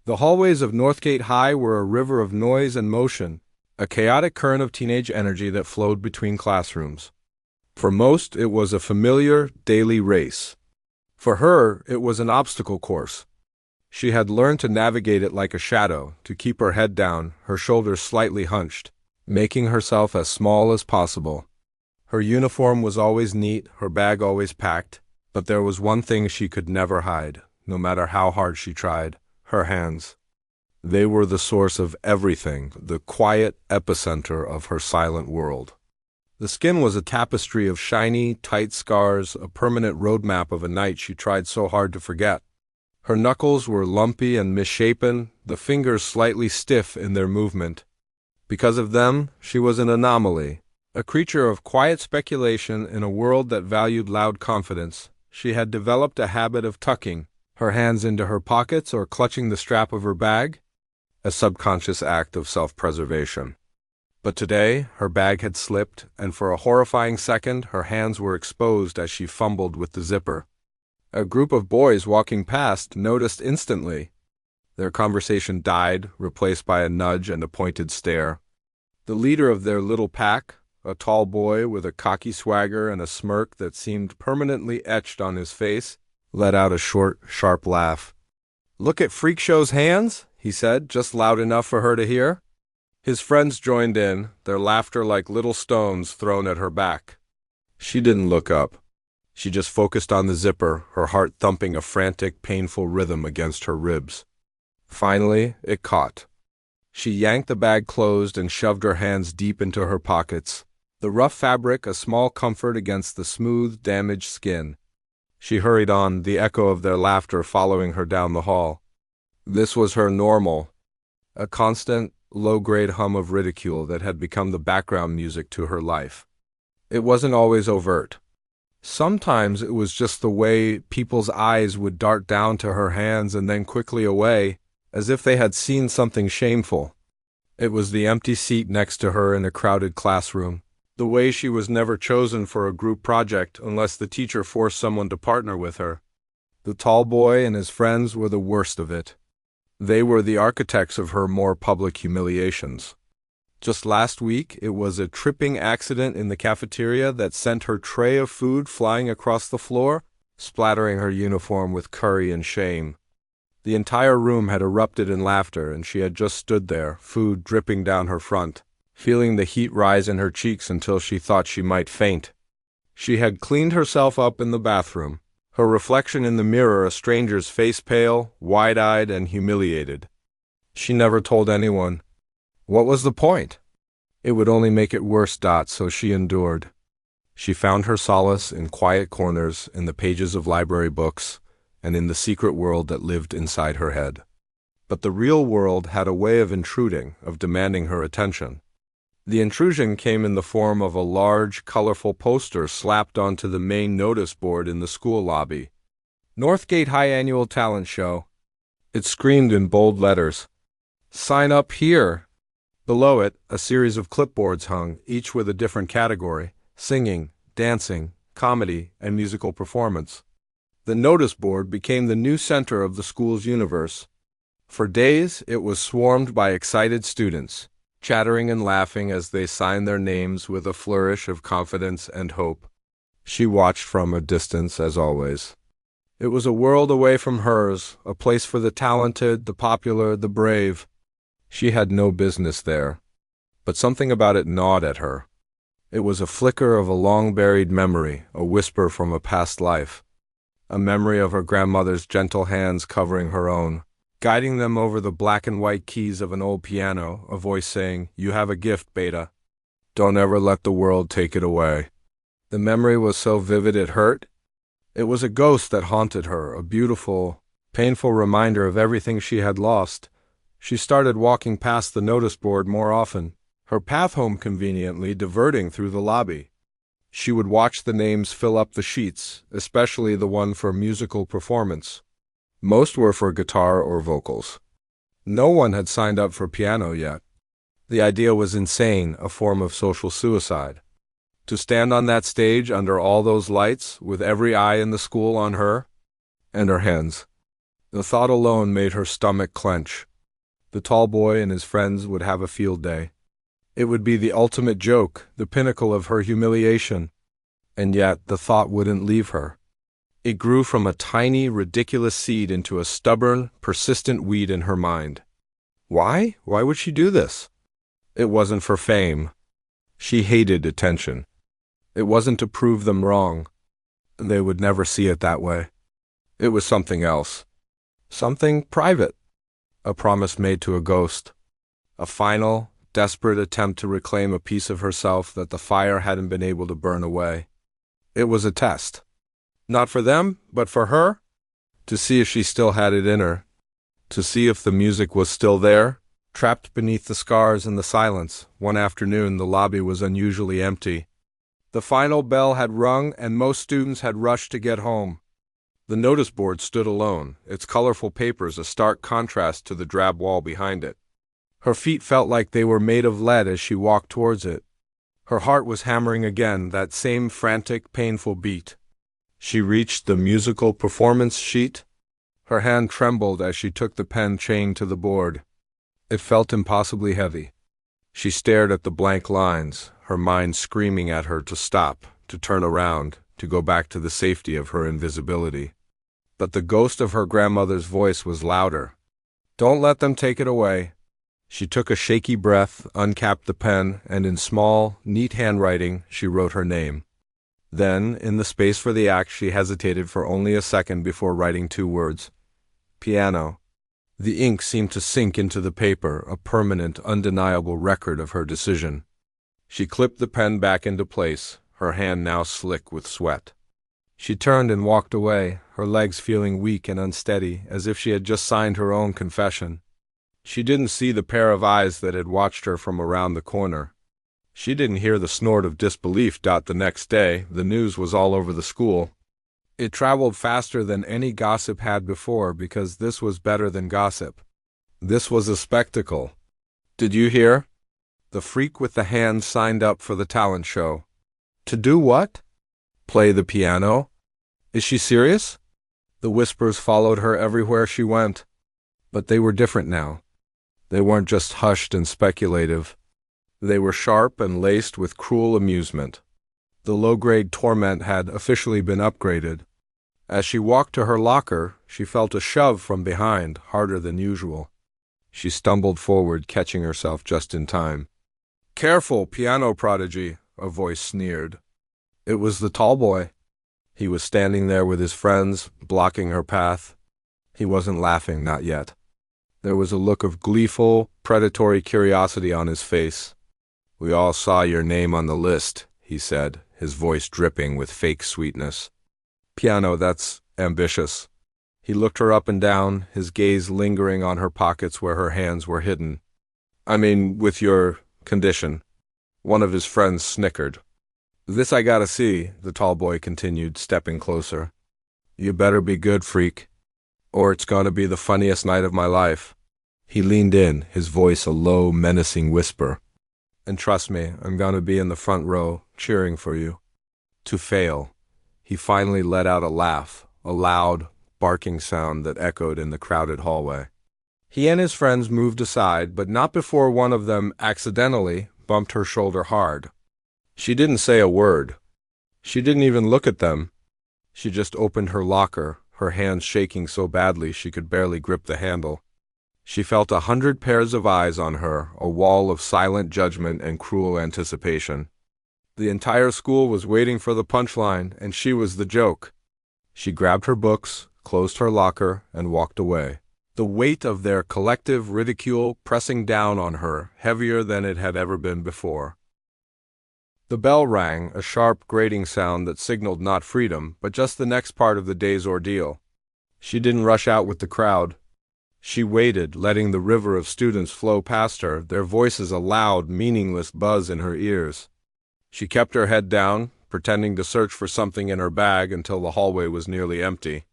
The hallways of Northgate High were a river of noise and motion, a chaotic current of teenage energy that flowed between classrooms. For most, it was a familiar, daily race. For her, it was an obstacle course. She had learned to navigate it like a shadow, to keep her head down, her shoulders slightly hunched, making herself as small as possible. Her uniform was always neat, her bag always packed, but there was one thing she could never hide, no matter how hard she tried: her hands. They were the source of everything, the quiet epicenter of her silent world. The skin was a tapestry of shiny, tight scars, a permanent roadmap of a night she tried so hard to forget. Her knuckles were lumpy and misshapen, the fingers slightly stiff in their movement. Because of them, she was an anomaly, a creature of quiet speculation in a world that valued loud confidence. She had developed a habit of tucking her hands into her pockets or clutching the strap of her bag, a subconscious act of self-preservation. But today, her bag had slipped, and for a horrifying second, her hands were exposed as she fumbled with the zipper. A group of boys walking past noticed instantly. Their conversation died, replaced by a nudge and a pointed stare. The leader of their little pack, a tall boy with a cocky swagger and a smirk that seemed permanently etched on his face, let out a short, sharp laugh. "Look at Freak Show's hands," he said, just loud enough for her to hear. His friends joined in, their laughter like little stones thrown at her back. She didn't look up. She just focused on the zipper, her heart thumping a frantic, painful rhythm against her ribs. Finally, it caught. She yanked the bag closed and shoved her hands deep into her pockets, the rough fabric a small comfort against the smooth, damaged skin. She hurried on, the echo of their laughter following her down the hall. This was her normal, a constant, low-grade hum of ridicule that had become the background music to her life. It wasn't always overt. Sometimes it was just the way people's eyes would dart down to her hands and then quickly away, as if they had seen something shameful. It was the empty seat next to her in a crowded classroom, the way she was never chosen for a group project unless the teacher forced someone to partner with her. The tall boy and his friends were the worst of it. They were the architects of her more public humiliations. Just last week, it was a tripping accident in the cafeteria that sent her tray of food flying across the floor, splattering her uniform with curry and shame. The entire room had erupted in laughter, and she had just stood there, food dripping down her front, feeling the heat rise in her cheeks until she thought she might faint. She had cleaned herself up in the bathroom, her reflection in the mirror a stranger's face pale, wide-eyed, and humiliated. She never told anyone. What was the point? It would only make it worse, so she endured. She found her solace in quiet corners, in the pages of library books, and in the secret world that lived inside her head. But the real world had a way of intruding, of demanding her attention. The intrusion came in the form of a large, colorful poster slapped onto the main notice board in the school lobby. Northgate High Annual Talent Show. It screamed in bold letters. "Sign up here." Below it, a series of clipboards hung, each with a different category: singing, dancing, comedy, and musical performance. The notice board became the new center of the school's universe. For days, it was swarmed by excited students, chattering and laughing as they signed their names with a flourish of confidence and hope. She watched from a distance, as always. It was a world away from hers, a place for the talented, the popular, the brave. She had no business there. But something about it gnawed at her. It was a flicker of a long-buried memory, a whisper from a past life. A memory of her grandmother's gentle hands covering her own, guiding them over the black and white keys of an old piano, a voice saying, "You have a gift, Beta. Don't ever let the world take it away." The memory was so vivid it hurt. It was a ghost that haunted her, a beautiful, painful reminder of everything she had lost. She started walking past the notice board more often, her path home conveniently diverting through the lobby. She would watch the names fill up the sheets, especially the one for musical performance. Most were for guitar or vocals. No one had signed up for piano yet. The idea was insane, a form of social suicide. To stand on that stage under all those lights, with every eye in the school on her, and her hands. The thought alone made her stomach clench. The tall boy and his friends would have a field day. It would be the ultimate joke, the pinnacle of her humiliation. And yet the thought wouldn't leave her. It grew from a tiny, ridiculous seed into a stubborn, persistent weed in her mind. Why? Why would she do this? It wasn't for fame. She hated attention. It wasn't to prove them wrong. They would never see it that way. It was something else. Something private. A promise made to a ghost. A final, desperate attempt to reclaim a piece of herself that the fire hadn't been able to burn away. It was a test. Not for them, but for her. To see if she still had it in her. To see if the music was still there. Trapped beneath the scars and the silence, one afternoon the lobby was unusually empty. The final bell had rung and most students had rushed to get home. The notice board stood alone, its colorful papers a stark contrast to the drab wall behind it. Her feet felt like they were made of lead as she walked towards it. Her heart was hammering again, that same frantic, painful beat. She reached the musical performance sheet. Her hand trembled as she took the pen chained to the board. It felt impossibly heavy. She stared at the blank lines, her mind screaming at her to stop, to turn around, to go back to the safety of her invisibility. But the ghost of her grandmother's voice was louder. "Don't let them take it away." She took a shaky breath, uncapped the pen, and in small, neat handwriting, she wrote her name. Then, in the space for the act, she hesitated for only a second before writing 2 words. Piano. The ink seemed to sink into the paper, a permanent, undeniable record of her decision. She clipped the pen back into place, her hand now slick with sweat. She turned and walked away, her legs feeling weak and unsteady, as if she had just signed her own confession. She didn't see the pair of eyes that had watched her from around the corner. She didn't hear the snort of disbelief. The next day, the news was all over the school. It traveled faster than any gossip had before because this was better than gossip. This was a spectacle. Did you hear? The freak with the hand signed up for the talent show. To do what? Play the piano? Is she serious? The whispers followed her everywhere she went. But they were different now. They weren't just hushed and speculative. They were sharp and laced with cruel amusement. The low-grade torment had officially been upgraded. As she walked to her locker, she felt a shove from behind, harder than usual. She stumbled forward, catching herself just in time. "Careful, piano prodigy," a voice sneered. It was the tall boy. He was standing there with his friends, blocking her path. He wasn't laughing, not yet. There was a look of gleeful, predatory curiosity on his face. "We all saw your name on the list," he said, his voice dripping with fake sweetness. "Piano, that's ambitious." He looked her up and down, his gaze lingering on her pockets where her hands were hidden. "I mean, with your condition." One of his friends snickered. "This I gotta see," the tall boy continued, stepping closer. "You better be good, freak, or it's gonna be the funniest night of my life." He leaned in, his voice a low, menacing whisper. "And trust me, I'm gonna be in the front row, cheering for you." To fail. He finally let out a laugh, a loud, barking sound that echoed in the crowded hallway. He and his friends moved aside, but not before one of them accidentally bumped her shoulder hard. She didn't say a word. She didn't even look at them. She just opened her locker, her hands shaking so badly she could barely grip the handle. She felt 100 pairs of eyes on her, a wall of silent judgment and cruel anticipation. The entire school was waiting for the punchline, and she was the joke. She grabbed her books, closed her locker, and walked away. The weight of their collective ridicule pressing down on her, heavier than it had ever been before. The bell rang, a sharp, grating sound that signaled not freedom, but just the next part of the day's ordeal. She didn't rush out with the crowd. She waited, letting the river of students flow past her, their voices a loud, meaningless buzz in her ears. She kept her head down, pretending to search for something in her bag until the hallway was nearly empty.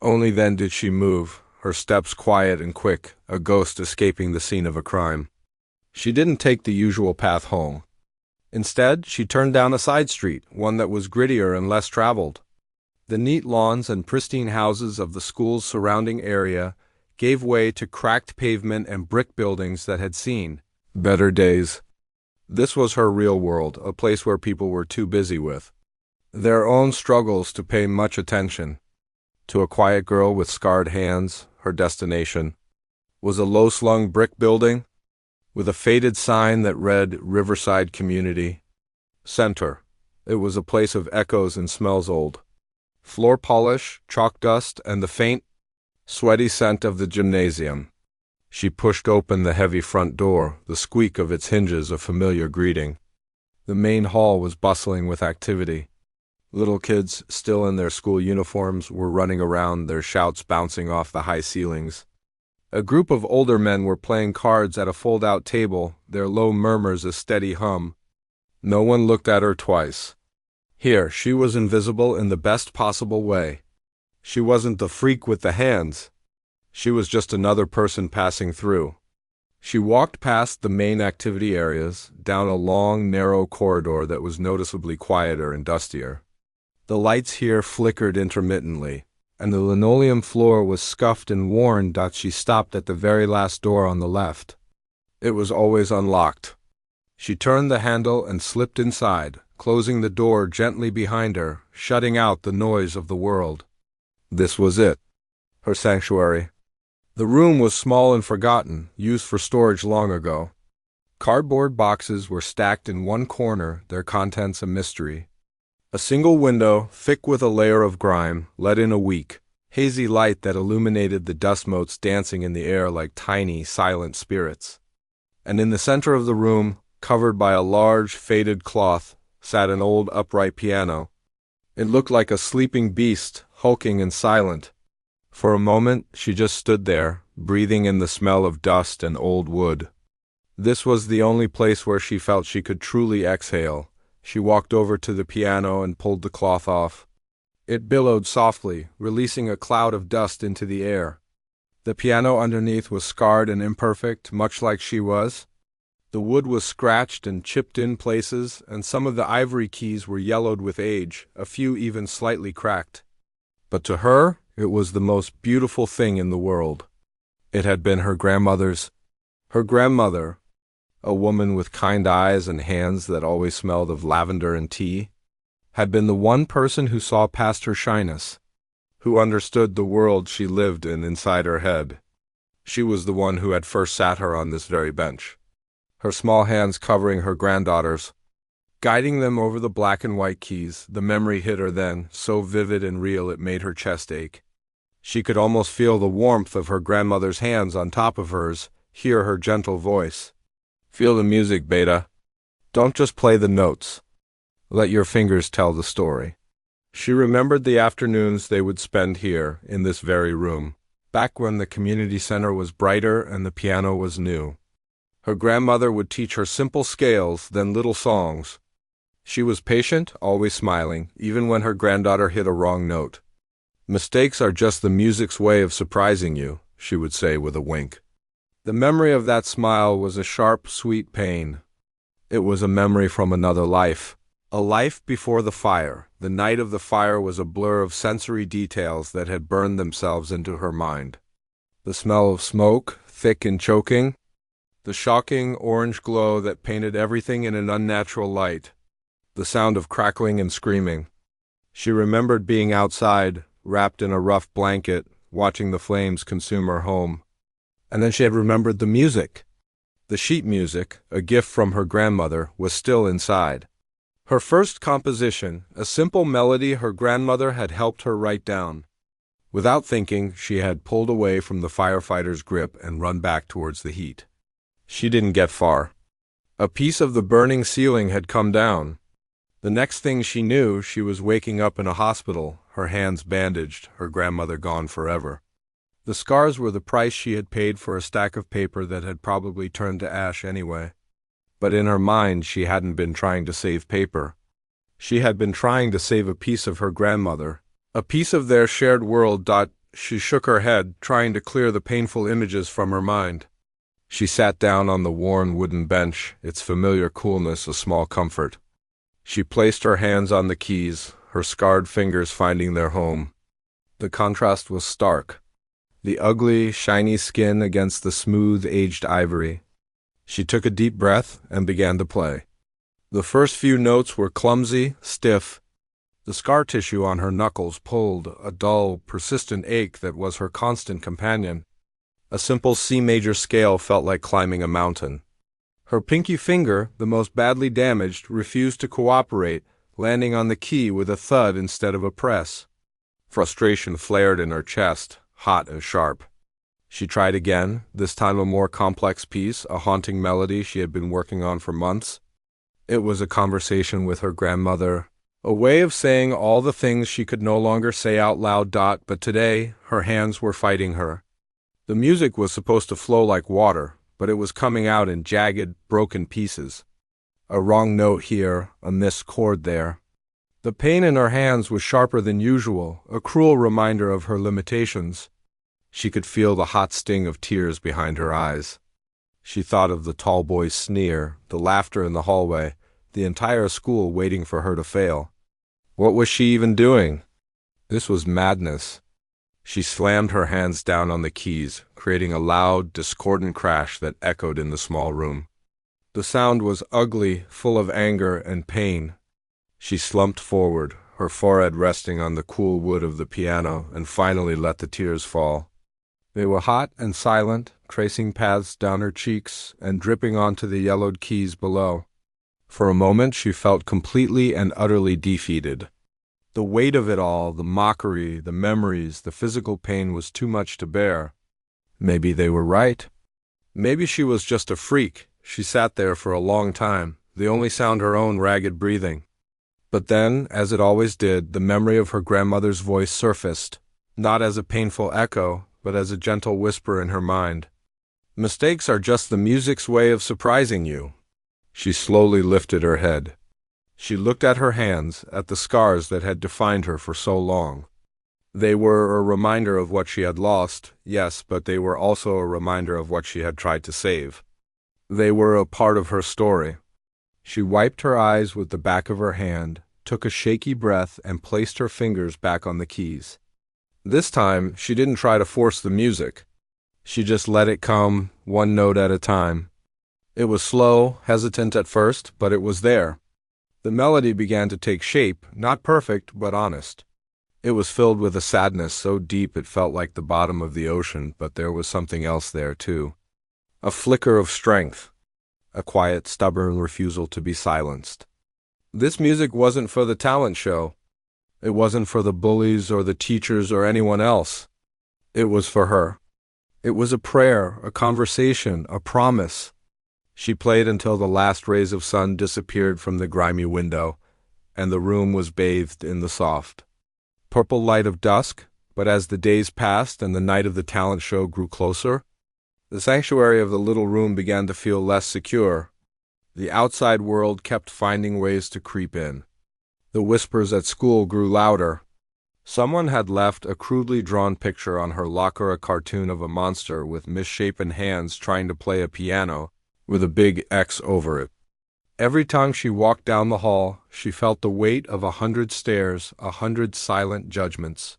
Only then did she move, her steps quiet and quick, a ghost escaping the scene of a crime. She didn't take the usual path home. Instead, she turned down a side street, one that was grittier and less traveled. The neat lawns and pristine houses of the school's surrounding area gave way to cracked pavement and brick buildings that had seen better days. This was her real world, a place where people were too busy with their own struggles to pay much attention. To a quiet girl with scarred hands, her destination was a low-slung brick building with a faded sign that read Riverside Community Center. It was a place of echoes and smells old. Floor polish, chalk dust, and the faint, sweaty scent of the gymnasium. She pushed open the heavy front door, the squeak of its hinges a familiar greeting. The main hall was bustling with activity. Little kids, still in their school uniforms, were running around, their shouts bouncing off the high ceilings. A group of older men were playing cards at a fold-out table, their low murmurs a steady hum. No one looked at her twice. Here, she was invisible in the best possible way. She wasn't the freak with the hands. She was just another person passing through. She walked past the main activity areas, down a long, narrow corridor that was noticeably quieter and dustier. The lights here flickered intermittently, and the linoleum floor was scuffed and worn. She stopped at the very last door on the left. It was always unlocked. She turned the handle and slipped inside, closing the door gently behind her, shutting out the noise of the world. This was it, her sanctuary. The room was small and forgotten, used for storage long ago. Cardboard boxes were stacked in one corner, their contents a mystery. A single window, thick with a layer of grime, let in a weak, hazy light that illuminated the dust motes dancing in the air like tiny, silent spirits. And in the center of the room, covered by a large, faded cloth, sat an old upright piano. It looked like a sleeping beast, hulking and silent. For a moment, she just stood there, breathing in the smell of dust and old wood. This was the only place where she felt she could truly exhale. She walked over to the piano and pulled the cloth off. It billowed softly, releasing a cloud of dust into the air. The piano underneath was scarred and imperfect, much like she was. The wood was scratched and chipped in places, and some of the ivory keys were yellowed with age, a few even slightly cracked. But to her, it was the most beautiful thing in the world. It had been her grandmother's. Her grandmother, a woman with kind eyes and hands that always smelled of lavender and tea, had been the one person who saw past her shyness, who understood the world she lived in inside her head. She was the one who had first sat her on this very bench, her small hands covering her granddaughters, guiding them over the black and white keys. The memory hit her then, so vivid and real it made her chest ache. She could almost feel the warmth of her grandmother's hands on top of hers, hear her gentle voice. Feel the music, Beta. Don't just play the notes. Let your fingers tell the story. She remembered the afternoons they would spend here, in this very room, back when the community center was brighter and the piano was new. Her grandmother would teach her simple scales, then little songs. She was patient, always smiling, even when her granddaughter hit a wrong note. Mistakes are just the music's way of surprising you, she would say with a wink. The memory of that smile was a sharp, sweet pain. It was a memory from another life. A life before the fire. The night of the fire was a blur of sensory details that had burned themselves into her mind. The smell of smoke, thick and choking. The shocking orange glow that painted everything in an unnatural light. The sound of crackling and screaming. She remembered being outside, wrapped in a rough blanket, watching the flames consume her home. And then she had remembered the music. The sheet music, a gift from her grandmother, was still inside. Her first composition, a simple melody her grandmother had helped her write down. Without thinking, she had pulled away from the firefighter's grip and run back towards the heat. She didn't get far. A piece of the burning ceiling had come down. The next thing she knew, she was waking up in a hospital, her hands bandaged, her grandmother gone forever. The scars were the price she had paid for a stack of paper that had probably turned to ash anyway. But in her mind, she hadn't been trying to save paper. She had been trying to save a piece of her grandmother, a piece of their shared world. She shook her head, trying to clear the painful images from her mind. She sat down on the worn wooden bench, its familiar coolness a small comfort. She placed her hands on the keys, her scarred fingers finding their home. The contrast was stark. The ugly, shiny skin against the smooth, aged ivory. She took a deep breath and began to play. The first few notes were clumsy, stiff. The scar tissue on her knuckles pulled, a dull, persistent ache that was her constant companion. A simple C major scale felt like climbing a mountain. Her pinky finger, the most badly damaged, refused to cooperate, landing on the key with a thud instead of a press. Frustration flared in her chest, hot and sharp. She tried again, this time a more complex piece, a haunting melody she had been working on for months. It was a conversation with her grandmother, a way of saying all the things she could no longer say out loud. But today, her hands were fighting her. The music was supposed to flow like water, but it was coming out in jagged, broken pieces. A wrong note here, a missed chord there. The pain in her hands was sharper than usual, a cruel reminder of her limitations. She could feel the hot sting of tears behind her eyes. She thought of the tall boy's sneer, the laughter in the hallway, the entire school waiting for her to fail. What was she even doing? This was madness. She slammed her hands down on the keys, creating a loud, discordant crash that echoed in the small room. The sound was ugly, full of anger and pain. She slumped forward, her forehead resting on the cool wood of the piano, and finally let the tears fall. They were hot and silent, tracing paths down her cheeks and dripping onto the yellowed keys below. For a moment she felt completely and utterly defeated. The weight of it all, the mockery, the memories, the physical pain was too much to bear. Maybe they were right. Maybe she was just a freak. She sat there for a long time, the only sound her own ragged breathing. But then, as it always did, the memory of her grandmother's voice surfaced, not as a painful echo, but as a gentle whisper in her mind. Mistakes are just the music's way of surprising you. She slowly lifted her head. She looked at her hands, at the scars that had defined her for so long. They were a reminder of what she had lost, yes, but they were also a reminder of what she had tried to save. They were a part of her story. She wiped her eyes with the back of her hand, took a shaky breath, and placed her fingers back on the keys. This time, she didn't try to force the music. She just let it come, one note at a time. It was slow, hesitant at first, but it was there. The melody began to take shape, not perfect, but honest. It was filled with a sadness so deep it felt like the bottom of the ocean, but there was something else there, too. A flicker of strength. A quiet, stubborn refusal to be silenced. This music wasn't for the talent show. It wasn't for the bullies or the teachers or anyone else. It was for her. It was a prayer, a conversation, a promise. She played until the last rays of sun disappeared from the grimy window, and the room was bathed in the soft, purple light of dusk. But as the days passed and the night of the talent show grew closer, the sanctuary of the little room began to feel less secure. The outside world kept finding ways to creep in. The whispers at school grew louder. Someone had left a crudely drawn picture on her locker, a cartoon of a monster with misshapen hands trying to play a piano, with a big X over it. Every time she walked down the hall, she felt the weight of 100 stares, 100 silent judgments.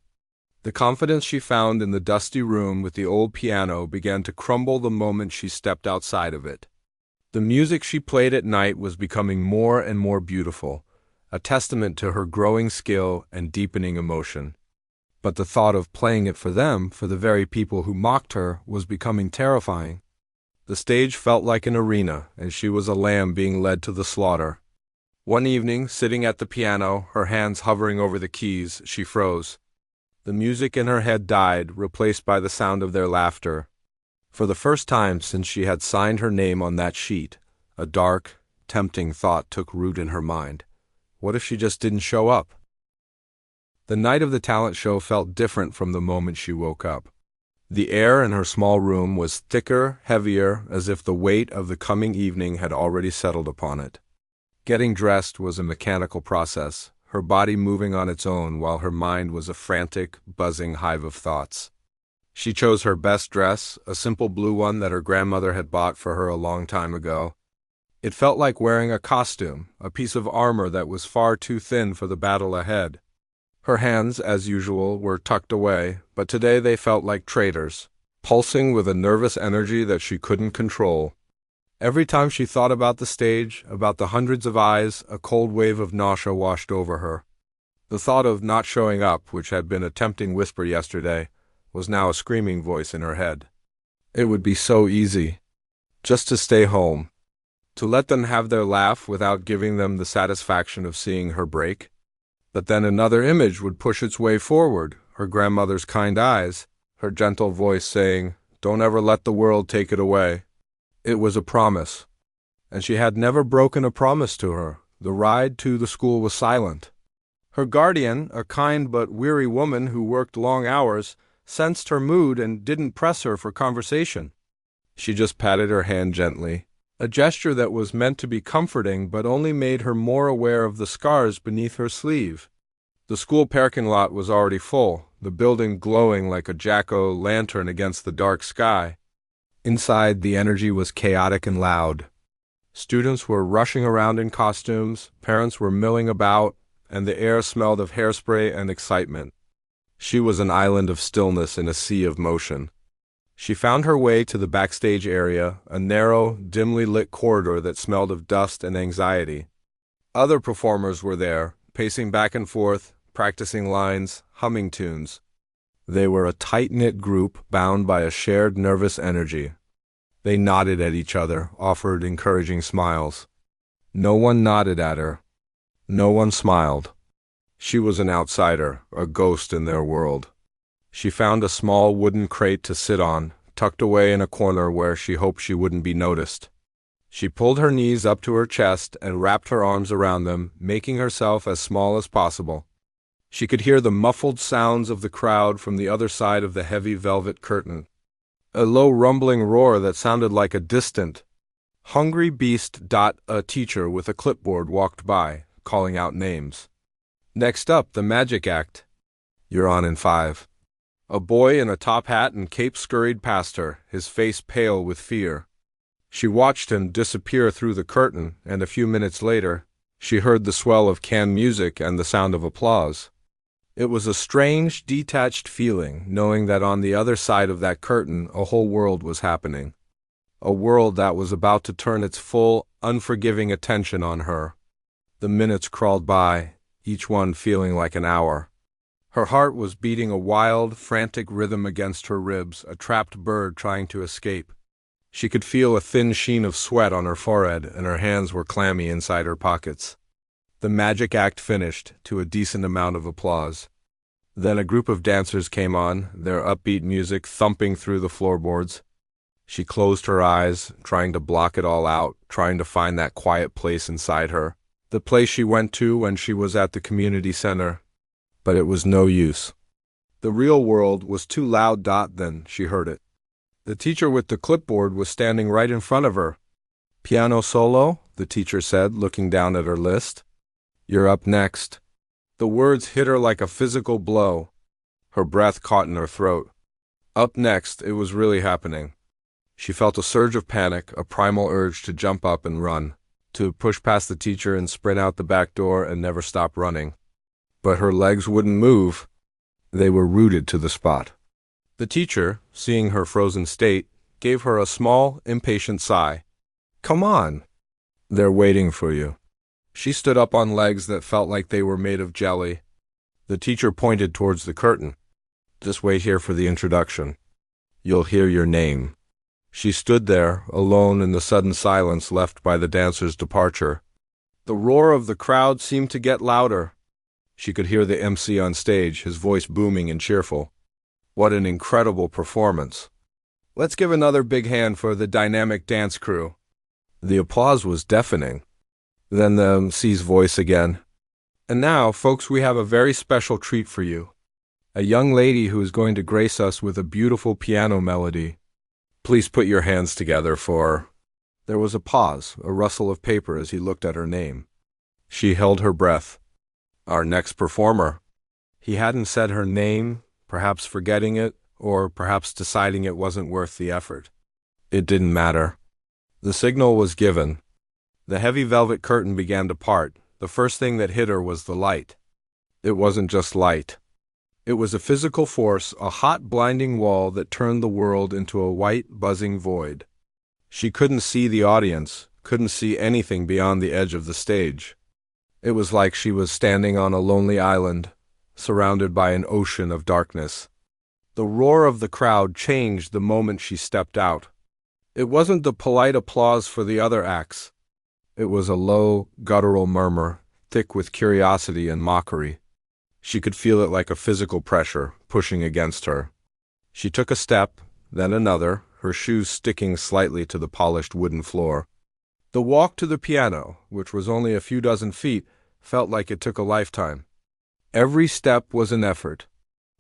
The confidence she found in the dusty room with the old piano began to crumble the moment she stepped outside of it. The music she played at night was becoming more and more beautiful, a testament to her growing skill and deepening emotion. But the thought of playing it for them, for the very people who mocked her, was becoming terrifying. The stage felt like an arena, and she was a lamb being led to the slaughter. One evening, sitting at the piano, her hands hovering over the keys, she froze. The music in her head died, replaced by the sound of their laughter. For the first time since she had signed her name on that sheet, a dark, tempting thought took root in her mind. What if she just didn't show up? The night of the talent show felt different from the moment she woke up. The air in her small room was thicker, heavier, as if the weight of the coming evening had already settled upon it. Getting dressed was a mechanical process, her body moving on its own while her mind was a frantic, buzzing hive of thoughts. She chose her best dress, a simple blue one that her grandmother had bought for her a long time ago. It felt like wearing a costume, a piece of armor that was far too thin for the battle ahead. Her hands, as usual, were tucked away, but today they felt like traitors, pulsing with a nervous energy that she couldn't control. Every time she thought about the stage, about the hundreds of eyes, a cold wave of nausea washed over her. The thought of not showing up, which had been a tempting whisper yesterday, was now a screaming voice in her head. It would be so easy, just to stay home, to let them have their laugh without giving them the satisfaction of seeing her break. But then another image would push its way forward, her grandmother's kind eyes, her gentle voice saying, "Don't ever let the world take it away." It was a promise, and she had never broken a promise to her. The ride to the school was silent. Her guardian, a kind but weary woman who worked long hours, sensed her mood and didn't press her for conversation. She just patted her hand gently, a gesture that was meant to be comforting but only made her more aware of the scars beneath her sleeve. The school parking lot was already full, the building glowing like a jack-o'-lantern against the dark sky. Inside, the energy was chaotic and loud. Students were rushing around in costumes, parents were milling about, and the air smelled of hairspray and excitement. She was an island of stillness in a sea of motion. She found her way to the backstage area, a narrow, dimly lit corridor that smelled of dust and anxiety. Other performers were there, pacing back and forth, practicing lines, humming tunes. They were a tight-knit group bound by a shared nervous energy. They nodded at each other, offered encouraging smiles. No one nodded at her. No one smiled. She was an outsider, a ghost in their world. She found a small wooden crate to sit on, tucked away in a corner where she hoped she wouldn't be noticed. She pulled her knees up to her chest and wrapped her arms around them, making herself as small as possible. She could hear the muffled sounds of the crowd from the other side of the heavy velvet curtain. A low rumbling roar that sounded like a distant, hungry beast. A teacher with a clipboard walked by, calling out names. Next up, the magic act. "You're on in 5. A boy in a top hat and cape scurried past her, his face pale with fear. She watched him disappear through the curtain, and a few minutes later, she heard the swell of canned music and the sound of applause. It was a strange, detached feeling, knowing that on the other side of that curtain a whole world was happening. A world that was about to turn its full, unforgiving attention on her. The minutes crawled by, each one feeling like an hour. Her heart was beating a wild, frantic rhythm against her ribs, a trapped bird trying to escape. She could feel a thin sheen of sweat on her forehead, and her hands were clammy inside her pockets. The magic act finished, to a decent amount of applause. Then a group of dancers came on, their upbeat music thumping through the floorboards. She closed her eyes, trying to block it all out, trying to find that quiet place inside her, the place she went to when she was at the community center. But it was no use. The real world was too loud. Then she heard it. The teacher with the clipboard was standing right in front of her. "Piano solo," the teacher said, looking down at her list. "You're up next." The words hit her like a physical blow. Her breath caught in her throat. Up next, it was really happening. She felt a surge of panic, a primal urge to jump up and run, to push past the teacher and sprint out the back door and never stop running. But her legs wouldn't move. They were rooted to the spot. The teacher, seeing her frozen state, gave her a small, impatient sigh. "Come on. They're waiting for you." She stood up on legs that felt like they were made of jelly. The teacher pointed towards the curtain. "Just wait here for the introduction. You'll hear your name." She stood there, alone in the sudden silence left by the dancer's departure. The roar of the crowd seemed to get louder. She could hear the MC on stage, his voice booming and cheerful. What an incredible performance. "Let's give another big hand for the dynamic dance crew." The applause was deafening. Then the MC's voice again. "And now, folks, we have a very special treat for you. A young lady who is going to grace us with a beautiful piano melody. Please put your hands together for—" There was a pause, a rustle of paper as he looked at her name. She held her breath. Our next performer. He hadn't said her name, perhaps forgetting it, or perhaps deciding it wasn't worth the effort. It didn't matter. The signal was given. The heavy velvet curtain began to part. The first thing that hit her was the light. It wasn't just light. It was a physical force, a hot, blinding wall that turned the world into a white, buzzing void. She couldn't see the audience, couldn't see anything beyond the edge of the stage. It was like she was standing on a lonely island, surrounded by an ocean of darkness. The roar of the crowd changed the moment she stepped out. It wasn't the polite applause for the other acts. It was a low, guttural murmur, thick with curiosity and mockery. She could feel it like a physical pressure pushing against her. She took a step, then another, her shoes sticking slightly to the polished wooden floor. The walk to the piano, which was only a few dozen feet, felt like it took a lifetime. Every step was an effort.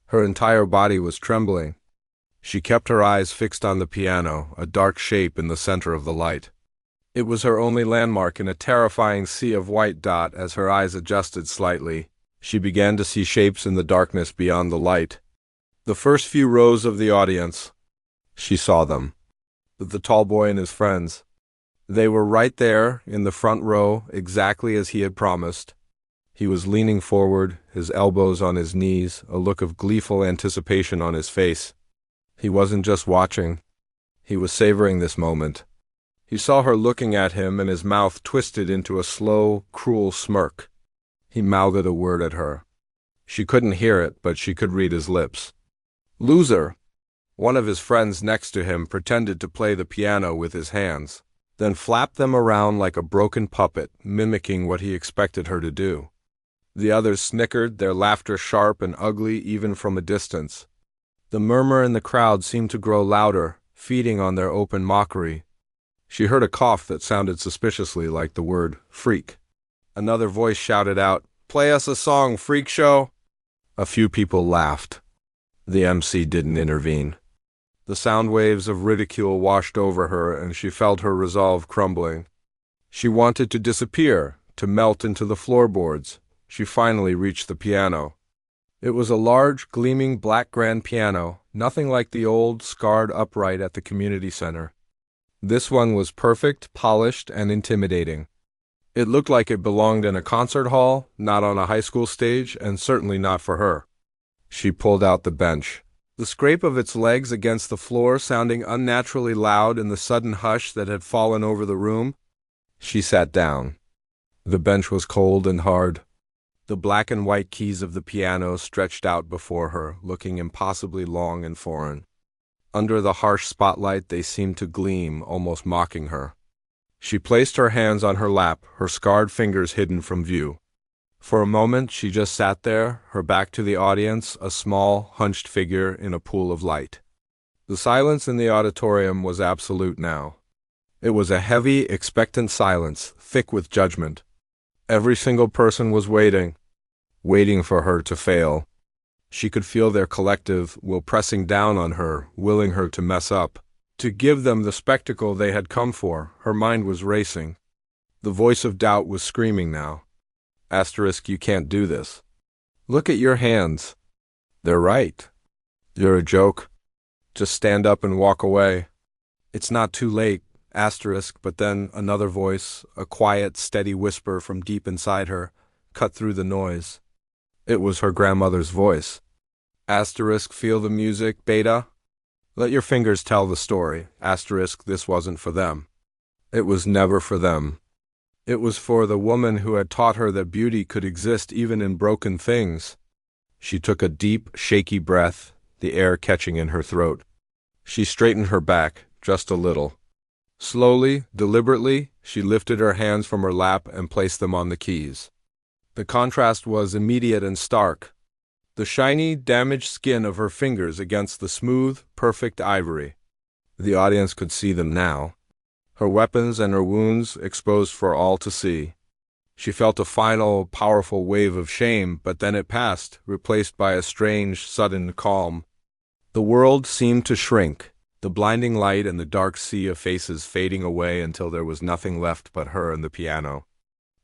Her entire body was trembling. She kept her eyes fixed on the piano, a dark shape in the center of the light. It was her only landmark in a terrifying sea of white dot. As her eyes adjusted slightly, she began to see shapes in the darkness beyond the light. The first few rows of the audience, she saw them. The tall boy and his friends. They were right there in the front row, exactly as he had promised. He was leaning forward, his elbows on his knees, a look of gleeful anticipation on his face. He wasn't just watching. He was savoring this moment. He saw her looking at him, and his mouth twisted into a slow, cruel smirk. He mouthed a word at her. She couldn't hear it, but she could read his lips. "Loser!" One of his friends next to him pretended to play the piano with his hands, then flapped them around like a broken puppet, mimicking what he expected her to do. The others snickered, their laughter sharp and ugly even from a distance. The murmur in the crowd seemed to grow louder, feeding on their open mockery. She heard a cough that sounded suspiciously like the word freak. Another voice shouted out, "Play us a song, freak show!" A few people laughed. The MC didn't intervene. The sound waves of ridicule washed over her, and she felt her resolve crumbling. She wanted to disappear, to melt into the floorboards. She finally reached the piano. It was a large, gleaming black grand piano, nothing like the old, scarred upright at the community center. This one was perfect, polished, and intimidating. It looked like it belonged in a concert hall, not on a high school stage, and certainly not for her. She pulled out the bench. The scrape of its legs against the floor sounding unnaturally loud in the sudden hush that had fallen over the room. She sat down. The bench was cold and hard. The black and white keys of the piano stretched out before her, looking impossibly long and foreign. Under the harsh spotlight they seemed to gleam, almost mocking her. She placed her hands on her lap, her scarred fingers hidden from view. For a moment she just sat there, her back to the audience, a small, hunched figure in a pool of light. The silence in the auditorium was absolute now. It was a heavy, expectant silence, thick with judgment. Every single person was waiting for her to fail. She could feel their collective will pressing down on her, willing her to mess up, to give them the spectacle they had come for. Her mind was racing. The voice of doubt was screaming now. "You can't do this. Look at your hands. They're right. You're a joke. Just stand up and walk away. It's not too late, but then another voice, a quiet, steady whisper from deep inside her, cut through the noise. It was her grandmother's voice. Feel the music, beta? Let your fingers tell the story. This wasn't for them. It was never for them. It was for the woman who had taught her that beauty could exist even in broken things. She took a deep, shaky breath, the air catching in her throat. She straightened her back, just a little. Slowly, deliberately, she lifted her hands from her lap and placed them on the keys. The contrast was immediate and stark. The shiny, damaged skin of her fingers against the smooth, perfect ivory. The audience could see them now. Her weapons and her wounds exposed for all to see. She felt a final, powerful wave of shame, but then it passed, replaced by a strange, sudden calm. The world seemed to shrink, the blinding light and the dark sea of faces fading away until there was nothing left but her and the piano.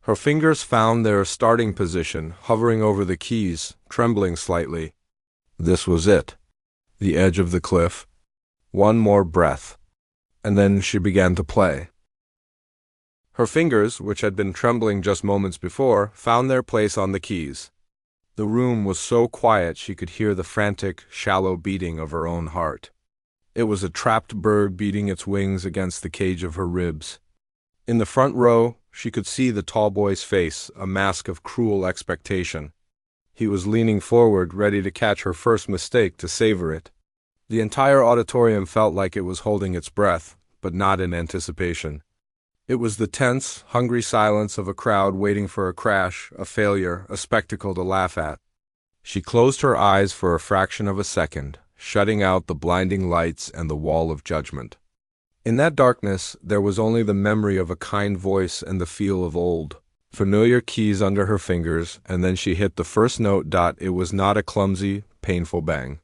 Her fingers found their starting position, hovering over the keys, trembling slightly. This was it. The edge of the cliff. One more breath. And then she began to play. Her fingers, which had been trembling just moments before, found their place on the keys. The room was so quiet she could hear the frantic, shallow beating of her own heart. It was a trapped bird beating its wings against the cage of her ribs. In the front row, she could see the tall boy's face, a mask of cruel expectation. He was leaning forward, ready to catch her first mistake to savor it. The entire auditorium felt like it was holding its breath, but not in anticipation. It was the tense, hungry silence of a crowd waiting for a crash, a failure, a spectacle to laugh at. She closed her eyes for a fraction of a second, shutting out the blinding lights and the wall of judgment. In that darkness, there was only the memory of a kind voice and the feel of old, familiar keys under her fingers, and then she hit the first note. It was not a clumsy, painful bang.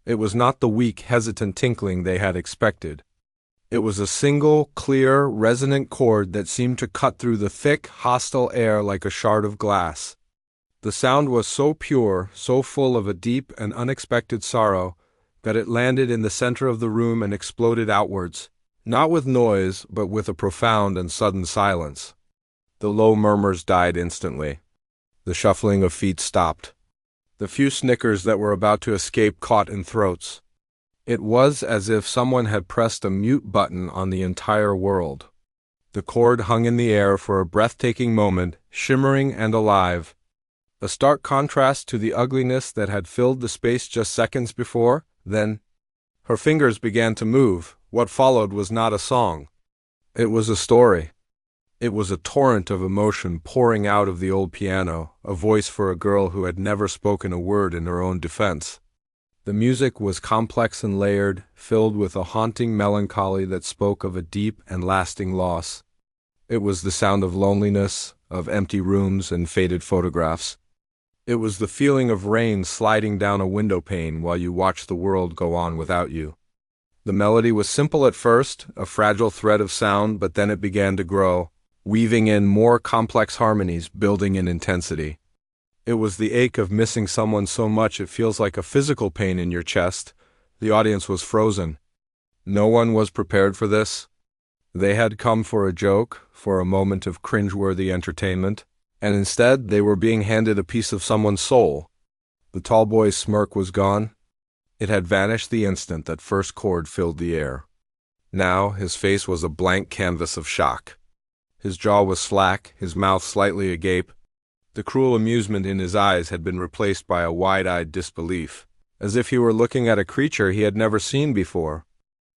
It was not the weak, hesitant tinkling they had expected. It was a single, clear, resonant chord that seemed to cut through the thick, hostile air like a shard of glass. The sound was so pure, so full of a deep and unexpected sorrow, that it landed in the center of the room and exploded outwards, not with noise, but with a profound and sudden silence. The low murmurs died instantly. The shuffling of feet stopped. The few snickers that were about to escape caught in throats. It was as if someone had pressed a mute button on the entire world. The chord hung in the air for a breathtaking moment, shimmering and alive. A stark contrast to the ugliness that had filled the space just seconds before. Then, her fingers began to move. What followed was not a song. It was a story. It was a torrent of emotion pouring out of the old piano, a voice for a girl who had never spoken a word in her own defense. The music was complex and layered, filled with a haunting melancholy that spoke of a deep and lasting loss. It was the sound of loneliness, of empty rooms and faded photographs. It was the feeling of rain sliding down a window pane while you watched the world go on without you. The melody was simple at first, a fragile thread of sound, but then it began to grow, weaving in more complex harmonies, building in intensity. It was the ache of missing someone so much it feels like a physical pain in your chest. The audience was frozen. No one was prepared for this. They had come for a joke, for a moment of cringeworthy entertainment, and instead they were being handed a piece of someone's soul. The tall boy's smirk was gone. It had vanished the instant that first chord filled the air. Now his face was a blank canvas of shock. His jaw was slack, his mouth slightly agape. The cruel amusement in his eyes had been replaced by a wide-eyed disbelief, as if he were looking at a creature he had never seen before.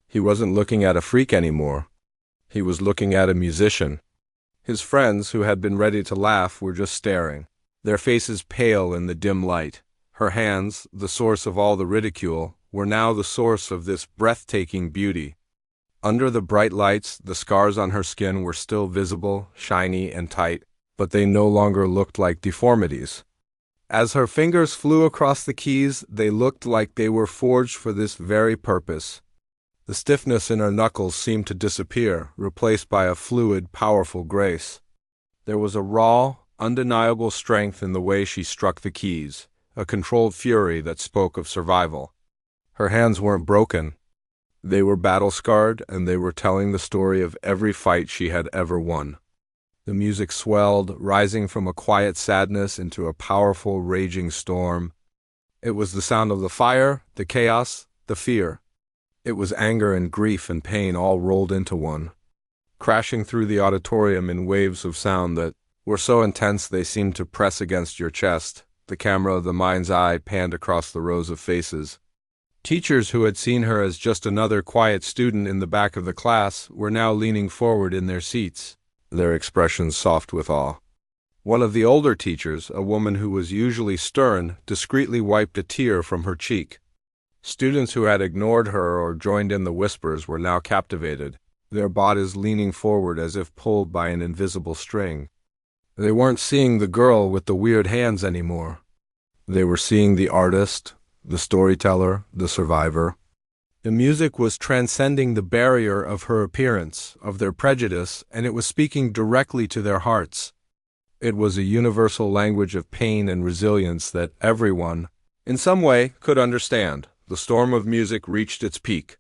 He wasn't looking at a freak anymore. He was looking at a musician. His friends, who had been ready to laugh, were just staring, their faces pale in the dim light. Her hands, the source of all the ridicule, were now the source of this breathtaking beauty. Under the bright lights, the scars on her skin were still visible, shiny and tight, but they no longer looked like deformities. As her fingers flew across the keys, they looked like they were forged for this very purpose. The stiffness in her knuckles seemed to disappear, replaced by a fluid, powerful grace. There was a raw, undeniable strength in the way she struck the keys, a controlled fury that spoke of survival. Her hands weren't broken. They were battle-scarred, and they were telling the story of every fight she had ever won. The music swelled, rising from a quiet sadness into a powerful, raging storm. It was the sound of the fire, the chaos, the fear. It was anger and grief and pain all rolled into one, crashing through the auditorium in waves of sound that were so intense they seemed to press against your chest. The camera of the mind's eye panned across the rows of faces. Teachers who had seen her as just another quiet student in the back of the class were now leaning forward in their seats, their expressions soft with awe. One of the older teachers, a woman who was usually stern, discreetly wiped a tear from her cheek. Students who had ignored her or joined in the whispers were now captivated, their bodies leaning forward as if pulled by an invisible string. They weren't seeing the girl with the weird hands anymore. They were seeing the artist, the storyteller, the survivor. The music was transcending the barrier of her appearance, of their prejudice, and it was speaking directly to their hearts. It was a universal language of pain and resilience that everyone, in some way, could understand. The storm of music reached its peak.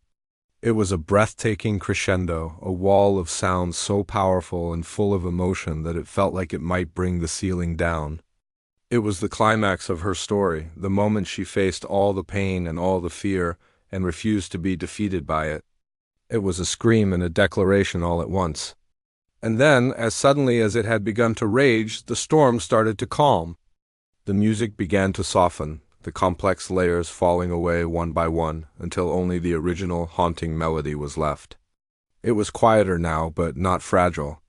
It was a breathtaking crescendo, a wall of sound so powerful and full of emotion that it felt like it might bring the ceiling down. It was the climax of her story, the moment she faced all the pain and all the fear and refused to be defeated by it. It was a scream and a declaration all at once. And then, as suddenly as it had begun to rage, the storm started to calm. The music began to soften, the complex layers falling away one by one until only the original haunting melody was left. It was quieter now, but not fragile.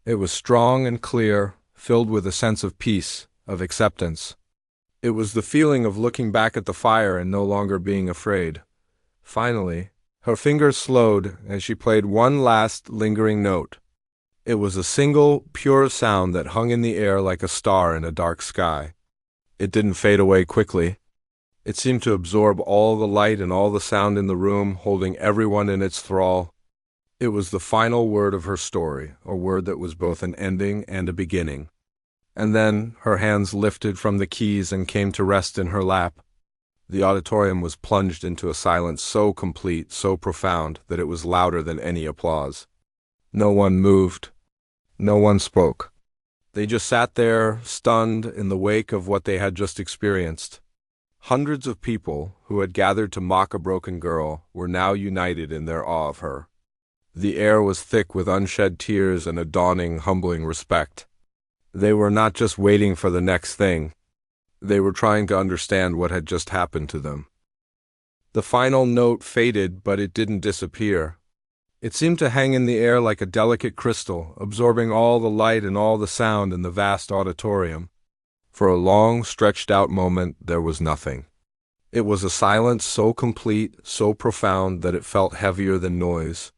It was strong and clear, filled with a sense of peace, of acceptance. It was the feeling of looking back at the fire and no longer being afraid. Finally, her fingers slowed as she played one last lingering note. It was a single, pure sound that hung in the air like a star in a dark sky. It didn't fade away quickly. It seemed to absorb all the light and all the sound in the room, holding everyone in its thrall. It was the final word of her story, a word that was both an ending and a beginning. And then her hands lifted from the keys and came to rest in her lap. The auditorium was plunged into a silence so complete, so profound, that it was louder than any applause. No one moved. No one spoke. They just sat there, stunned in the wake of what they had just experienced. Hundreds of people who had gathered to mock a broken girl were now united in their awe of her. The air was thick with unshed tears and a dawning, humbling respect. They were not just waiting for the next thing. They were trying to understand what had just happened to them. The final note faded, but it didn't disappear. It seemed to hang in the air like a delicate crystal, absorbing all the light and all the sound in the vast auditorium. For a long, stretched-out moment, there was nothing. It was a silence so complete, so profound, that it felt heavier than noise.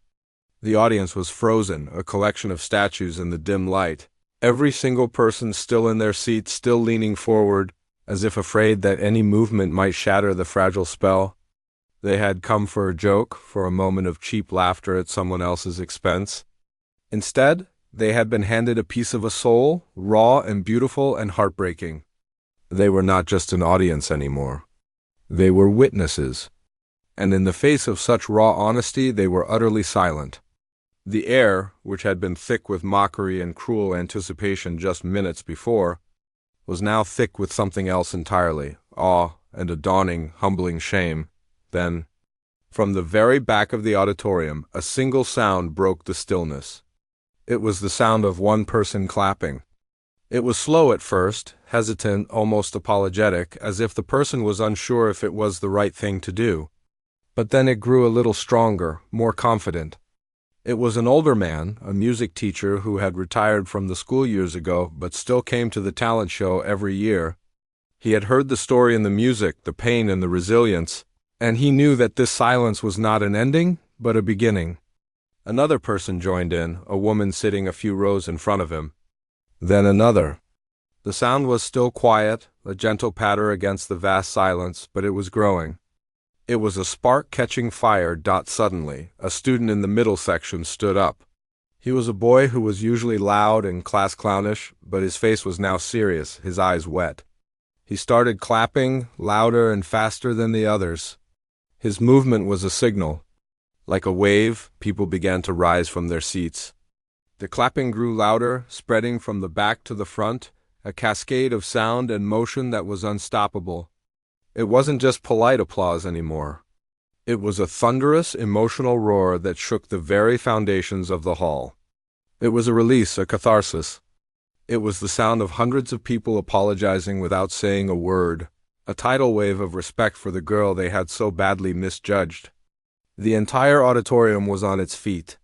The audience was frozen, a collection of statues in the dim light. Every single person still in their seats, still leaning forward, as if afraid that any movement might shatter the fragile spell. They had come for a joke, for a moment of cheap laughter at someone else's expense. Instead, they had been handed a piece of a soul, raw and beautiful and heartbreaking. They were not just an audience anymore. They were witnesses. And in the face of such raw honesty, they were utterly silent. The air, which had been thick with mockery and cruel anticipation just minutes before, was now thick with something else entirely, awe and a dawning, humbling shame. Then, from the very back of the auditorium, a single sound broke the stillness. It was the sound of one person clapping. It was slow at first, hesitant, almost apologetic, as if the person was unsure if it was the right thing to do. But then it grew a little stronger, more confident. It was an older man, a music teacher who had retired from the school years ago, but still came to the talent show every year. He had heard the story in the music, the pain and the resilience, and he knew that this silence was not an ending, but a beginning. Another person joined in, a woman sitting a few rows in front of him. Then another. The sound was still quiet, a gentle patter against the vast silence, but it was growing. It was a spark catching fire. Suddenly, a student in the middle section stood up. He was a boy who was usually loud and class clownish, but his face was now serious, his eyes wet. He started clapping, louder and faster than the others. His movement was a signal. Like a wave, people began to rise from their seats. The clapping grew louder, spreading from the back to the front, a cascade of sound and motion that was unstoppable. It wasn't just polite applause anymore. It was a thunderous, emotional roar that shook the very foundations of the hall. It was a release, a catharsis. It was the sound of hundreds of people apologizing without saying a word, a tidal wave of respect for the girl they had so badly misjudged. The entire auditorium was on its feet.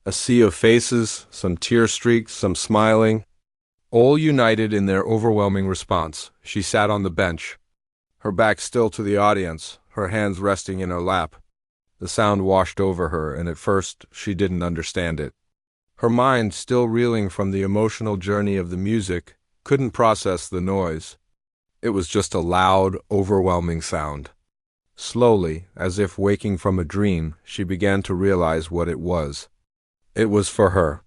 A sea of faces, some tear-streaked, some smiling, all united in their overwhelming response. She sat on the bench, her back still to the audience, her hands resting in her lap. The sound washed over her, and at first she didn't understand it. Her mind, still reeling from the emotional journey of the music, couldn't process the noise. It was just a loud, overwhelming sound. Slowly, as if waking from a dream, she began to realize what it was. It was for her.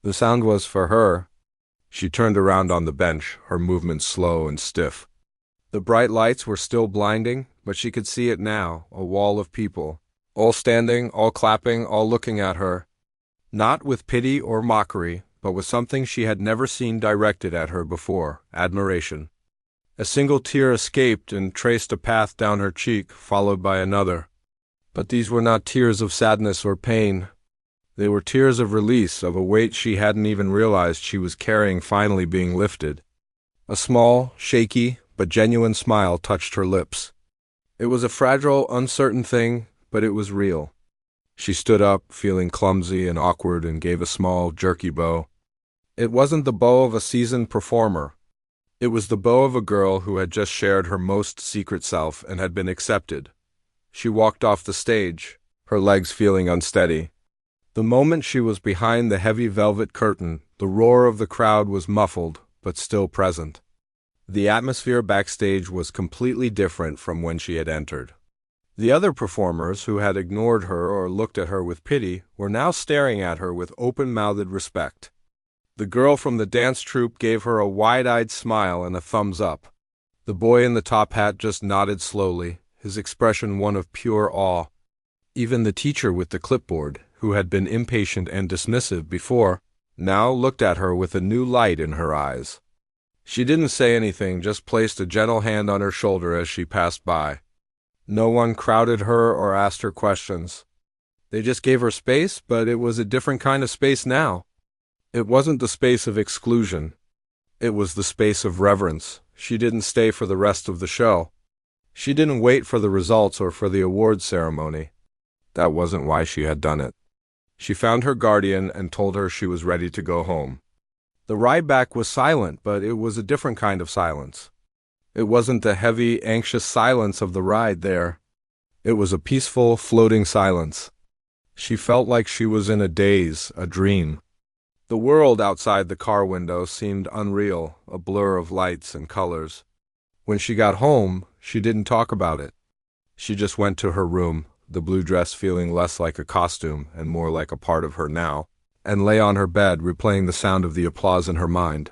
The sound was for her. She turned around on the bench, her movements slow and stiff. The bright lights were still blinding, but she could see it now, a wall of people. all standing, all clapping, all looking at her, not with pity or mockery, but with something she had never seen directed at her before, admiration. A single tear escaped and traced a path down her cheek, followed by another. But these were not tears of sadness or pain. They were tears of release, of a weight she hadn't even realized she was carrying finally being lifted. A small, shaky, but genuine smile touched her lips. It was a fragile, uncertain thing, but it was real. She stood up, feeling clumsy and awkward, and gave a small, jerky bow. It wasn't the bow of a seasoned performer. It was the bow of a girl who had just shared her most secret self and had been accepted. She walked off the stage, her legs feeling unsteady. The moment she was behind the heavy velvet curtain, the roar of the crowd was muffled, but still present. The atmosphere backstage was completely different from when she had entered. The other performers, who had ignored her or looked at her with pity, were now staring at her with open-mouthed respect. The girl from the dance troupe gave her a wide-eyed smile and a thumbs up. The boy in the top hat just nodded slowly, his expression one of pure awe. Even the teacher with the clipboard, who had been impatient and dismissive before, now looked at her with a new light in her eyes. She didn't say anything, just placed a gentle hand on her shoulder as she passed by. No one crowded her or asked her questions. They just gave her space, but it was a different kind of space now. It wasn't the space of exclusion. It was the space of reverence. She didn't stay for the rest of the show. She didn't wait for the results or for the awards ceremony. That wasn't why she had done it. She found her guardian and told her she was ready to go home. The ride back was silent, but it was a different kind of silence. It wasn't the heavy, anxious silence of the ride there. It was a peaceful, floating silence. She felt like she was in a daze, a dream. The world outside the car window seemed unreal, a blur of lights and colors. When she got home, she didn't talk about it. She just went to her room, the blue dress feeling less like a costume and more like a part of her now, and lay on her bed, replaying the sound of the applause in her mind.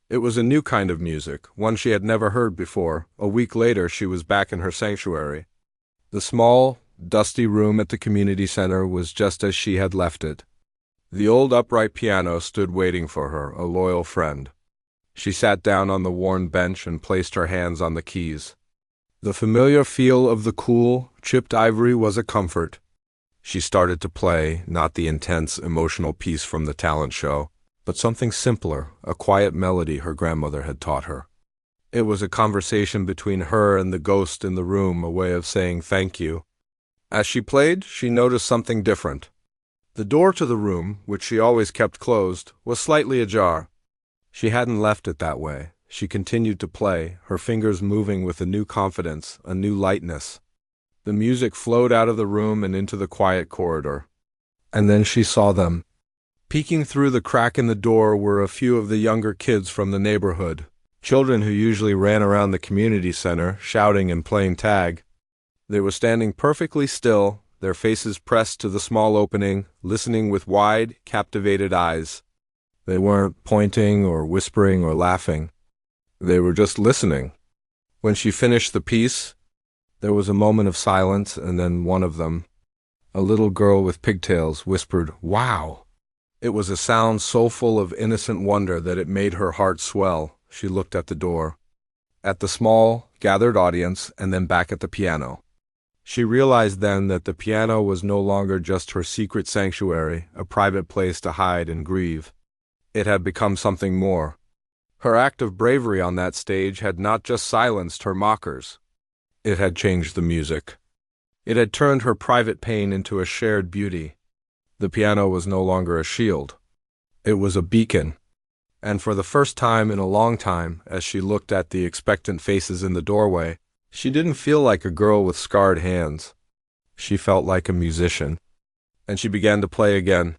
It was a new kind of music, one she had never heard before. A week later, she was back in her sanctuary. The small, dusty room at the community center was just as she had left it. The old upright piano stood waiting for her, a loyal friend. She sat down on the worn bench and placed her hands on the keys. The familiar feel of the cool, chipped ivory was a comfort. She started to play, not the intense, emotional piece from the talent show, but something simpler, a quiet melody her grandmother had taught her. It was a conversation between her and the ghost in the room, a way of saying thank you. As she played, she noticed something different. The door to the room, which she always kept closed, was slightly ajar. She hadn't left it that way. She continued to play, her fingers moving with a new confidence, a new lightness. The music flowed out of the room and into the quiet corridor. And then she saw them. Peeking through the crack in the door were a few of the younger kids from the neighborhood, children who usually ran around the community center, shouting and playing tag. They were standing perfectly still, their faces pressed to the small opening, listening with wide, captivated eyes. They weren't pointing or whispering or laughing. They were just listening. When she finished the piece, there was a moment of silence, and then one of them, a little girl with pigtails, whispered, "Wow!" It was a sound so full of innocent wonder that it made her heart swell. She looked at the door, at the small, gathered audience, and then back at the piano. She realized then that the piano was no longer just her secret sanctuary, a private place to hide and grieve. It had become something more. Her act of bravery on that stage had not just silenced her mockers. It had changed the music. It had turned her private pain into a shared beauty. The piano was no longer a shield. It was a beacon. And for the first time in a long time, as she looked at the expectant faces in the doorway, she didn't feel like a girl with scarred hands. She felt like a musician. And she began to play again.